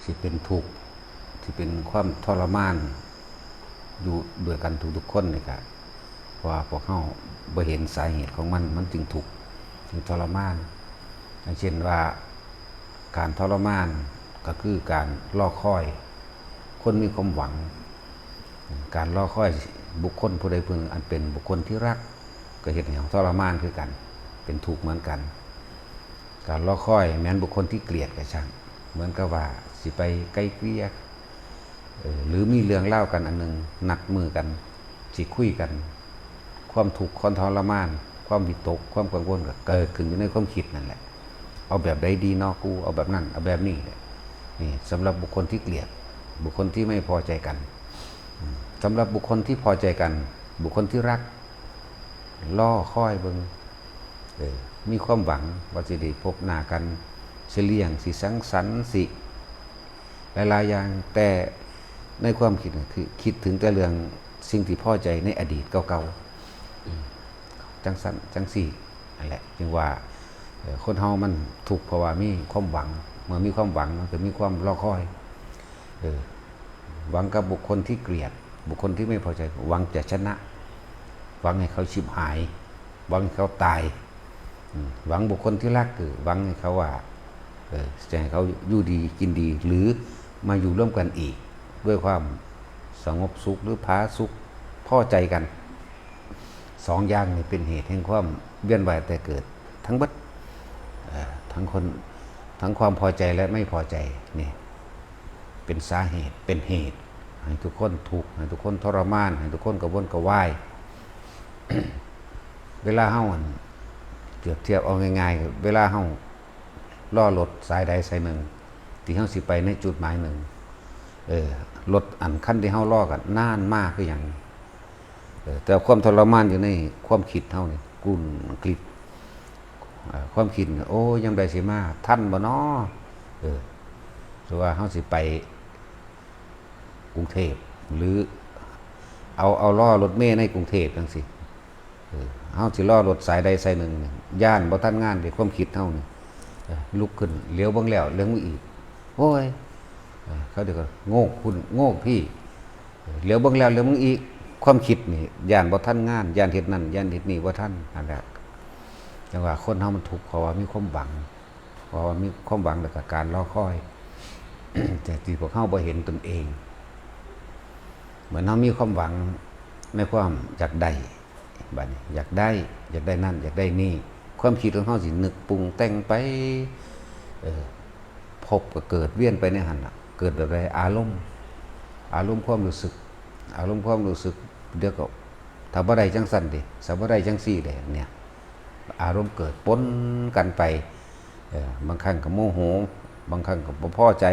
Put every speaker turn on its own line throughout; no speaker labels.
ที่เป็นทุกข์ที่เป็นความทรมานอยู่ด้วยกันทุกๆคนนี่ครับเพราะว่าพวกเขาบ่เห็นสาเหตุของมันจึงทุกข์จึงทรมานอย่างเช่นว่าการทรมานก็คือการรอคอยคนมีความหวังการรอคอยบุคคลผู้ใดผู้หนึ่งอันเป็นบุคคลที่รักก็เห็นอย่างทรมานคือกันเป็นทุกข์เหมือนกันการรอคอยแม้นบุคคลที่เกลียดก็ช่างเหมือนกับว่าสิไปไกลเกลี่ยหรือมีเรื่องเล่ากันอันนึงหนักมือกันสิคุยกันความทุกข์ความทรมานความวิตกความกังวลก็เกิดขึ้นอยู่ในความคิดนั่นแหละเอาแบบใดดีเนาะกูเอาแบบนั้นเอาแบบนี้นี่สำหรับบุคคลที่เกลียดบุคคลที่ไม่พอใจกันสำหรับบุคคลที่พอใจกันบุคคลที่รักล่อค่อยเบิ่งมีความหวังว่าจะได้พบหน้ากันสิเลี้ยงสิสังสรรค์สิหลายๆอย่างแต่ในความคิดคือคิดถึงแต่เรื่องสิ่งที่พอใจในอดีตเก่าๆจังสันจังสี่นั่นแหละจึงว่าคนเฮามันทุกข์เพราะว่ามีความหวังเมื่อมีความหวังมันก็มีความรอคอยหวังกับบุคคลที่เกลียดบุคคลที่ไม่พอใจหวังจะชนะหวังให้เขาชิบหายหวังให้เขาตายหวังบุคคลที่รักคือหวังให้เขาว่าจะให้เขาอยู่ดีกินดีหรือมาอยู่ร่วมกันอีกด้วยความสงบสุขหรือผาสุขพอใจกันสองอย่างนี้เป็นเหตุแห่งความเวียนว่ายแต่เกิดทั้งบัดทั้งคนทั้งความพอใจและไม่พอใจนี่เป็นสาเหตุเป็นเหตุให้ทุกคนทุกข์ให้ทุกคนทรมานให้ทุกคนกระวนกระวาย เวลาเฮาเปรียบเทียบเอาง่ายๆเวลาเฮาล่อรถสายใดสายหนึ่งที่เฮาสิไปในจุดหมายหนึ่งรถอันคันที่เฮาล่อกันนานมากคืออย่างแต่ความทรมานอยู่ในความคิดเฮานี่กุ่นกลิบความคิดโอ้ยังได้สิมาท่านบ่น้อสมมุติว่าเฮาสิไปกรุงเทพหรือเอาล่อรถเมล์ในกรุงเทพจังซี่เฮาสิล่อรถสายใดสายหนึ่งย่านบ่ทันงานด้วยความคิดเฮานี่ลุกขึ้นเลี้ยวเบิ่งแล้วเลี้ยวมืออีกโอ้ยเขาเดี๋ยวก็โง่คุณโง่พี่เลี้ยวเบิ่งแล้วเลี้ยวมึงอีกความคิดนี่ย่านบ่ทันงานย่านเฮ็ดนั่นย่านเฮ็ดนี่บ่ทันนั่นแหละจังว่าคนเฮามันทุกข์เพราะว่ามีความหวังเพราะว่ามีความหวังแล้วก็การรอคอย แต่ที่พวกเฮาบ่เห็นตนเองเหมือนเฮามีความหวังในความอยากได้บัดนี้อยากได้นั่นอยากได้นี่ความคิดของเฮาสินึกปรุงแต่งไปพบก็เกิดเวียนไปในหันเกิดแบบไรอารมณ์ความรู้สึกเดี๋ยวก็ถ้าบ่ได้จังสั่นดิถ้าบ่ได้จังซี่เด้เนี่ยอารมณ์เกิดปนกันไปบางครั้งก็โมโหบางครั้งก็บ่พอใจ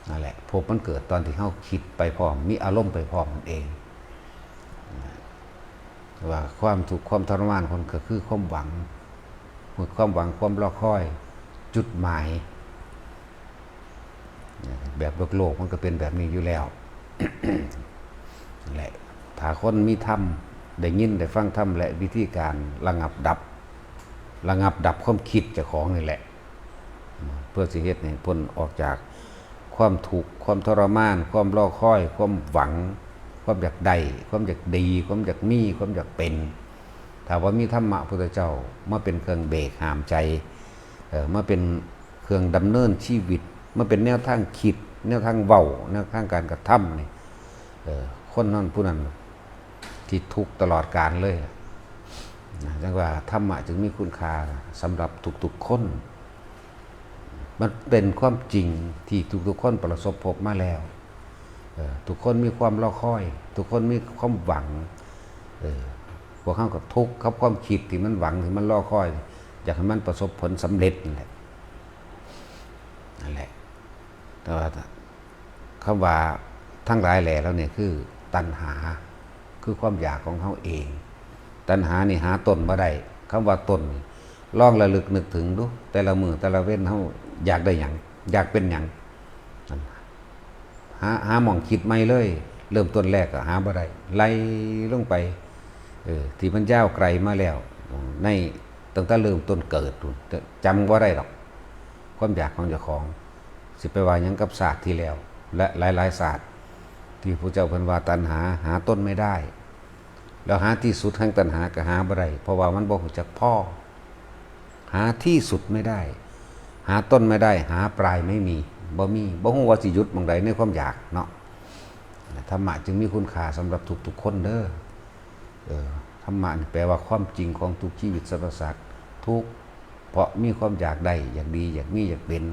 นั่นแหละพบมันเกิดตอนที่เฮาคิดไปพร้อมมีอารมณ์ไปพร้อมเองว่าความทุกข์ความทรมานคนก็คือความหวังความรอคอยจุดหมายแบบโลกมันก็เป็นแบบนี้อยู่แล้ว แหละถ้าคนมีธรรมได้ยินได้ฟังธรรมและวิธีการระงับดับความคิดเจ้าของนี่แหละเพื่อสิเฮ็ดให้พ้นออกจากความทุกข์ความทรมานความรอคอยความหวังความอยากได้ความอยากดีความอยากมีความอยากเป็นถ้าว่ามีธรรมะพุทธเจ้ามาเป็นเครื่องเบรกห้ามใจมาเป็นเครื่องดำเนินชีวิตมาเป็นแนวทางคิดแนวทางเว้าแนวทางการกระทำนี่คนนั้นผู้นั้นที่ทุกข์ตลอดกาลเลยจังว่าธรรมะจึงมีคุณค่าสำหรับทุกๆคนมันเป็นความจริงที่ทุกๆคนประสบพบมาแล้วทุกคนมีความรอคอยทุกคนมีความหวังพวกเขาก็ทุกข์กับความคิดที่มันหวังที่มันรอคอยอยากให้มันประสบผลสำเร็จนั่นแหละแต่ว่าคำว่าทั้งหลายแหล่แล้วเนี่ยคือตัณหาคือความอยากของเขาเองตัณหานี่หาต้นบ่ได้คำว่าต้นลองระลึกนึกถึงดูแต่ละมือแต่ละเว้นเขาอยากได้หยังอยากเป็นหยังหาหม่องคิดไม่เลยเริ่มต้นแรกก็หาบ่ได้ไล่ลงไปที่มันยาวไกลมาแล้วในตั้งแต่เริ่มต้นเกิดจำบ่ได้หรอก ความอยากของเจ้าของสิไปว่าหยังกับศาสตร์ที่แล้วและหลายๆศาสตร์ที่พระเจ้าเพิ่นว่าตัณหาหาต้นไม่ได้แล้วหาที่สุดแห่งตัณหาก็หาบ่ได้เพราะว่ามันบ่รู้จักพ่อหาที่สุดไม่ได้หาต้นไม่ได้หาปลายไม่มีบ่ฮู้ว่าสิหยุดหม้องใดในความอยากเนาะธรรมะจึงมีคุณค่าสำหรับทุกๆคนเด้อธรรมะนี่แปลว่าความจริงของทุกชีวิตสรรพสัตว์ทุกเพราะมีความอยากได้อยากดีอยากมีอยากเป็น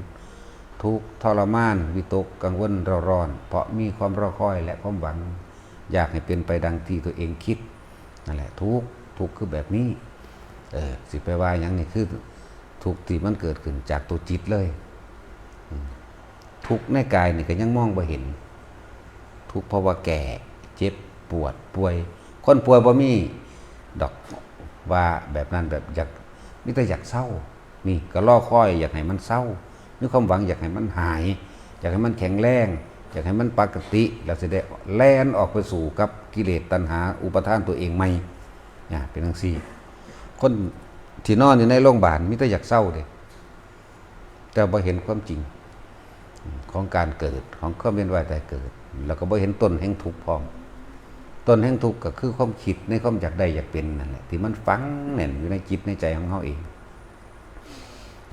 ทุกทรมานวิตกกังวลร้อนเพราะมีความรอคอยและความหวังอยากให้เป็นไปดังที่ตัวเองคิดนั่นแหละทุกคือแบบนี้สิไปว่าอย่างนี้คือทุกที่มันเกิดขึ้นจากตัวจิตเลยทุกในกายนี่ก็ยังมองบ่เห็นทุกเพราะว่าแก่เจ็บปวดป่วยคนป่วยบ่มีดอกว่าแบบนั้นแบบอยากนี่แต่อยากเศร้านี่ก็รอคอยอยากให้มันเศร้ามีความหวังอยากให้มันหายอยากให้มันแข็งแรงอยากให้มันปกติแล้วจะได้แล่นออกไปสู่กับกิเลสตัณหาอุปทานตัวเองใหม่เนี่ยเป็นจังซี่คนที่นอนอยู่ในโรงพยาบาลมีแต่อยากเศร้าเด้แต่บ่เห็นความจริงของการเกิดของความเวียนว่ายตายเกิดแล้วก็บ่เห็นต้นแห่งทุกข์พร้อมต้นแห่งทุกข์ก็คือความคิดในความอยากได้อยากเป็นนั่นแหละที่มันฝังแน่นอยู่ในจิตในใจของเฮาเอง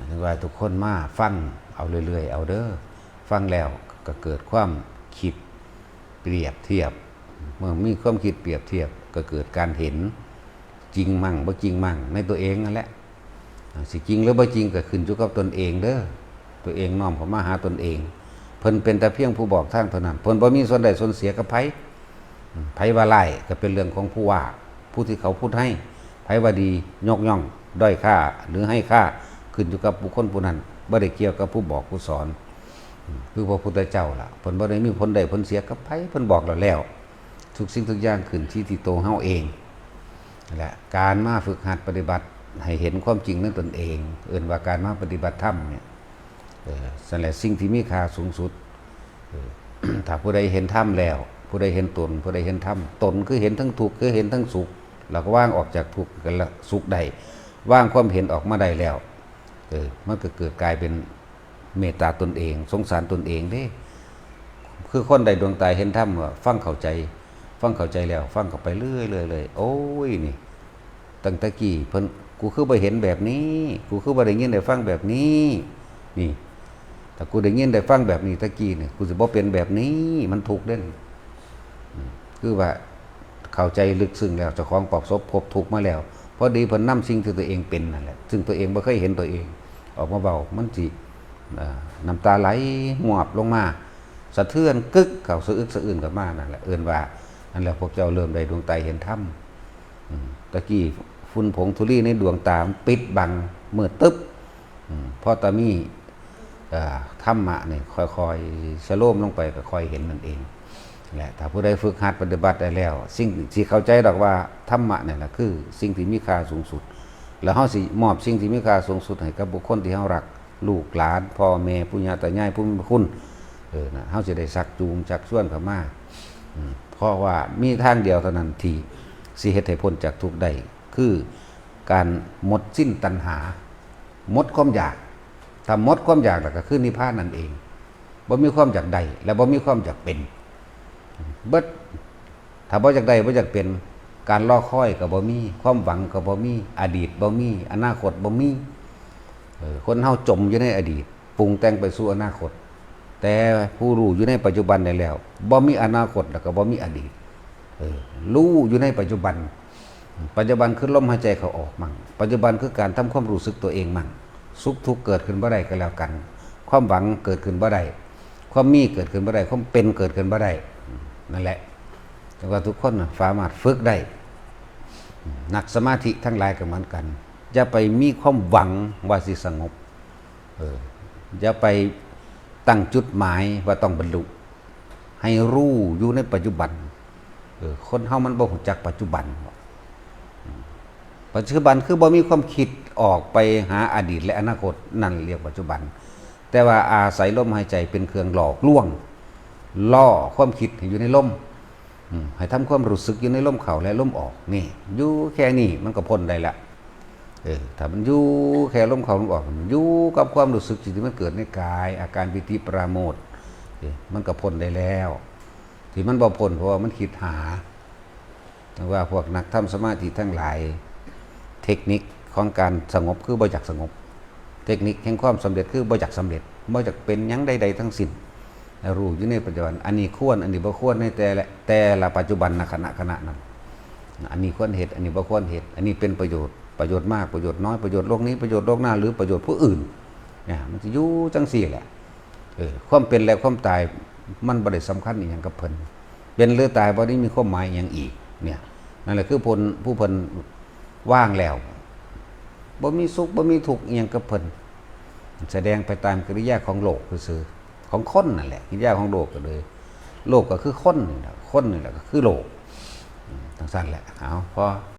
ถึงว่าทุกคนมาฟังเอาเรื่อยๆเอาเด้อฟังแล้วก็เกิดความคิดเปรียบเทียบเมื่อมีความคิดเปรียบเทียบก็เกิดการเห็นจริงมั่งบ่จริงมั่งในตัวเองนั่นแหละสิจริงหรือบ่จริงก็ขึ้นอยู่กับตนเองเด้อตัวเองน้อมเข้ามาหาตนเองเพิ่นเป็นแต่เพียงผู้บอกทางเท่านั้นเพิ่นบ่มีส่วนใดส่วนเสียกับไผว่าไล่ก็เป็นเรื่องของผู้ว่าผู้ที่เขาพูดให้ไผว่าดียกย่องด้อยค่าหรือให้ค่าขึ้นอยู่กับบุคคลผู้นั้นบ่ได้เกี่ยวกับผู้บอกผู้สอนคือพระพุทธเจ้าล่ะเพิ่นบ่ได้มีผลใดผลเสียกับไผเพิ่นบอกแล้วทุกสิ่งทุกอย่างขึ้นที่ตัวเฮาเองนั่นแหละการมาฝึกหัดปฏิบัติให้เห็นความจริงในตนเองเอิ้นว่าการมาปฏิบัติธรรมเนี่ยนั่นแหละสิ่งที่มีค่าสูงสุดถ้าผู้ใดเห็นธรรมแล้วผู้ใดเห็นตนผู้ใดเห็นธรรมตนคือเห็นทั้งทุกข์คือเห็นทั้งสุขแล้วก็ว่างออกจากทุกข์กันละสุขได้ว่างความเห็นออกมาได้แล้วมันก็เกิดกลายเป็นเมตตาตนเองสงสารตนเองเด้คือคนใดดวงตาเห็นธรรมว่าฟังเข้าใจแล้วฟังเข้าไปเรื่อยเลยโอ้ยนี่ตั้งแต่กี้เพิ่นกูคือบ่เห็นแบบนี้กูคือบ่ได้ยินได้ฟังแบบนี้นี่ถ้ากูได้ยินได้ฟังแบบนี้ตะกี้นี่กูสิบ่เป็นแบบนี้มันถูกเด้นคือว่าเข้าใจลึกซึ้งแล้วเจ้าของประสบพบทุกข์มาแล้วพอดีเพิ่นนำสิ่งที่ตัวเองเป็นนั่นแหละซึ่งตัวเองบ่เคยเห็นตัวเองออกมาเว้ามันสิน้ำตาไหลหวบลงมาสะเทือนกึกเข้าสะอึกสะอื้นกับมานั่นแหละเอิ้นว่านั่นแหละพวกเจ้าเริ่มได้ดวงตาเห็นธรรมตะกี้ฝุ่นผงธุลีในดวงตาปิดบังมืดตึ๊บพอตามีธรรมะเนี่ยค่อยๆสโลมลงไปก็ค่อยเห็นนั่นเองแหละถ้าผู้ใดฝึกหัดปฏิบัติได้แล้วสิ่งที่เข้าใจดอกว่าธรรมะเนี่ยแหละคือสิ่งที่มีค่าสูงสุดแล้วเฮาสิมอบสิ่งที่มีค่าสูงสุดให้กับบุคคลที่เฮารักลูกหลานพ่อแม่ปู่ย่าตายายผู้มีพระคุณนะเฮาสิได้ชักจูงชักชวนเข้ามาเพราะว่ามีทางเดียวเท่านั้นที่สิเฮ็ดให้พ้นจากทุกข์ได้คือการหมดสิ้นตัณหาหมดความอยากถ้าหมดความอยากแล้วก็คือนิพพานนั่นเองบ่มีความอยากได้และบ่มีความอยากเป็นเบิดถ้าบ่อยากได้บ่อยากเป็นการรอคอยก็บ่มีความหวังก็บ่มีอดีตบ่มีอนาคตบ่มีคนเฮาจมอยู่ในอดีตปรุงแต่งไปสู่อนาคตแต่ผู้รู้อยู่ในปัจจุบันได้แล้วบ่มีอนาคตแล้วก็บ่มีอดีตรู้อยู่ในปัจจุบันคือลมหายใจเขาออกมั่งปัจจุบันคือการทำความรู้สึกตัวเองมั่งสุขทุกข์เกิดขึ้นบ่ได้ก็แล้วกันความหวังเกิดขึ้นบ่ได้ความมีเกิดขึ้นบ่ได้ความเป็นเกิดขึ้นบ่ได้นั่นแหละแต่ว่าทุกคนสามารถฝึกได้นักสมาธิทั้งหลายก็เหมือนกันอย่าไปมีความหวังว่าสิสงบอย่าไปตั้งจุดหมายว่าต้องบรรลุให้รู้อยู่ในปัจจุบันคนเฮามันบ่รู้จักปัจจุบันคือบ่มีความคิดออกไปหาอดีตและอนาคตนั่นเรียกปัจจุบันแต่ว่าอาศัยลมหายใจเป็นเครื่องหลอกลวงล่อความคิดให้อยู่ในลมให้ทำความรู้สึกอยู่ในลมเข้าและลมออกนี่อยู่แค่นี้มันก็พ้นได้ละ ถ้ามันอยู่แค่ลมเข้าลมออกมันอยู่กับความรู้สึกที่มันเกิดในกายอาการปิติปราโมทย์มันก็พ้นได้แล้วที่มันบ่พ้นเพราะว่ามันคิดหาแต่ว่าพวกนักทำสมาธิทั้งหลายเทคนิคของการสงบคือบ่อยากสงบเทคนิคแห่งความสำเร็จคือบ่อยากสำเร็จบ่อยากเป็นหยังใดๆทั้งสิ้นรู้อยู่ในปัจจุบันอันนี้ควรอันนี้บ่ควรในแต่ละปัจจุบันนะขณะนั้นอันนี้ควรเหตุอันนี้บ่ควรเหตุอันนี้เป็นประโยชน์มากประโยชน์น้อยประโยชน์โลกนี้ประโยชน์โลกหน้าหรือประโยชน์ผู้อื่นเนี่ยมันจะอยู่จังซี่แหละความเป็นและความตายมันบ่ได้สำคัญอีหยังกับเพิ่นเป็นหรือตายบ่ได้มีความหมายอีหยังอีกเนี่ยนั่นแหละคือผู้เพิ่นว่างแล้วบ่มีสุขบ่มีทุกข์อีหยังกับเพิ่นแสดงไปตามกิริยาของโลกซื่อๆของคนนั่นแหละกิริยาของโลกก็เลยโลกก็คือคนนี่แหละก็คือโลกทั้งสั้นแหละเอาพอ